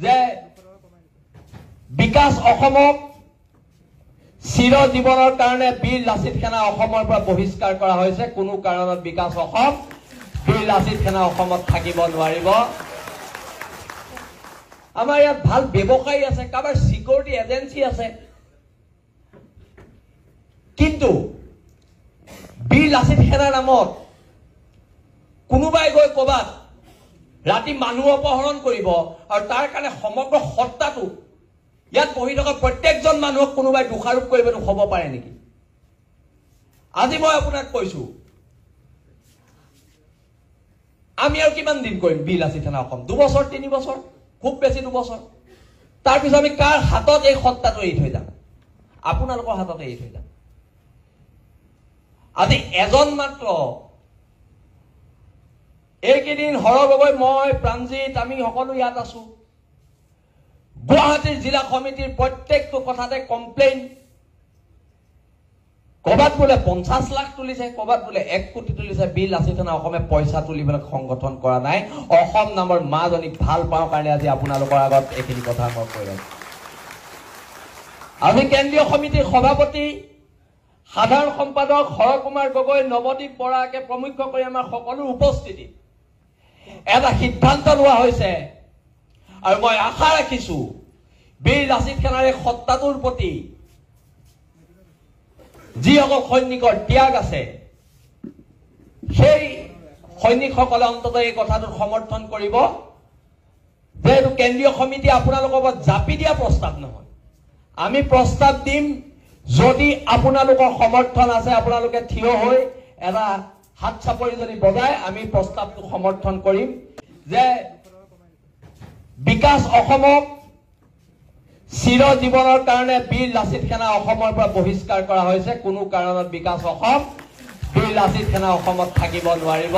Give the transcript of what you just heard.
যে বিকাশ অসমক চিৰ জীৱনৰ কাৰণে বীৰ লাচিত সেনা অসমৰ পৰা বহিষ্কাৰ কৰা হৈছে। কোনো কাৰণত বিকাশ অসম বীৰ লাচিত সেনা অসমত থাকিব নোৱাৰিব। আমাৰ ইয়াত ভাল ব্যৱসায়ী আছে, কাৰোবাৰ সিকিউৰিটি এজেন্সি আছে, কিন্তু বীৰ লাচিত সেনাৰ নামত কোনোবাই গৈ ক'বাত ৰাতি মানুহ অপহৰণ কৰিব আৰু তাৰ কাৰণে সমগ্ৰ সত্তাটো ইয়াত বহি থকা প্ৰত্যেকজন মানুহক কোনোবাই দোষাৰোপ কৰিবটো হ'ব পাৰে নেকি? আজি মই আপোনাক কৈছো, আমি আৰু কিমান দিন কৰিম বীৰ লাচিত সেনা অসম? 2 বছৰ 3 বছৰ, খুব বেছি 2 বছৰ। তাৰপিছত আমি কাৰ হাতত এই সত্তাটো এৰি থৈ যাম? আপোনালোকৰ হাতত এৰি থৈ যাম। আজি এজন মাত্ৰ এইকেইদিন হৰ গগৈ, মই, প্ৰাণজিৎ, আমি সকলো ইয়াত আছো। গুৱাহাটীৰ জিলা সমিতিৰ প্ৰত্যেকটো কথাতে কমপ্লেইন। ক'ৰবাত বোলে 50 লাখ তুলিছে, ক'ৰবাত বোলে 1 কোটি তুলিছে। বীৰ লাচিত সেনা অসমে পইচা তুলিবলৈ সংগঠন কৰা নাই। অসম নামৰ মাজনীক ভাল পাওঁ কাৰণে আজি আপোনালোকৰ আগত এইখিনি কথা মই কৈ আছো। আমি কেন্দ্ৰীয় সমিতিৰ সভাপতি, সাধাৰণ সম্পাদক হৰ কুমাৰ গগৈ, নৱদ্বীপ বৰাকে প্ৰমুখ্য কৰি আমাৰ সকলোৰ উপস্থিতিত এটা সিদ্ধান্ত লোৱা হৈছে আৰু মই আশা ৰাখিছো বীৰ লাচিত সেনাৰ এই সত্তাটোৰ প্ৰতি যিসকল সৈনিকৰ ত্যাগ আছে, সেই সৈনিকসকলে অন্তত এই কথাটোৰ সমৰ্থন কৰিব যে এইটো কেন্দ্ৰীয় সমিতি আপোনালোকৰ ওপৰত জাপি দিয়া প্ৰস্তাৱ নহয়। আমি প্ৰস্তাৱ দিম, যদি আপোনালোকৰ সমৰ্থন আছে আপোনালোকে থিয় হৈ এটা হাত চাপৰি যদি বজায় আমি প্ৰস্তাৱটো সমৰ্থন কৰিম যে বিকাশ অসমক চিৰ জীৱনৰ কাৰণে বীৰ লাচিত সেনা অসমৰ পৰা বহিষ্কাৰ কৰা হৈছে। কোনো কাৰণত বিকাশ অসম বীৰ লাচিত সেনা অসমত থাকিব নোৱাৰিব।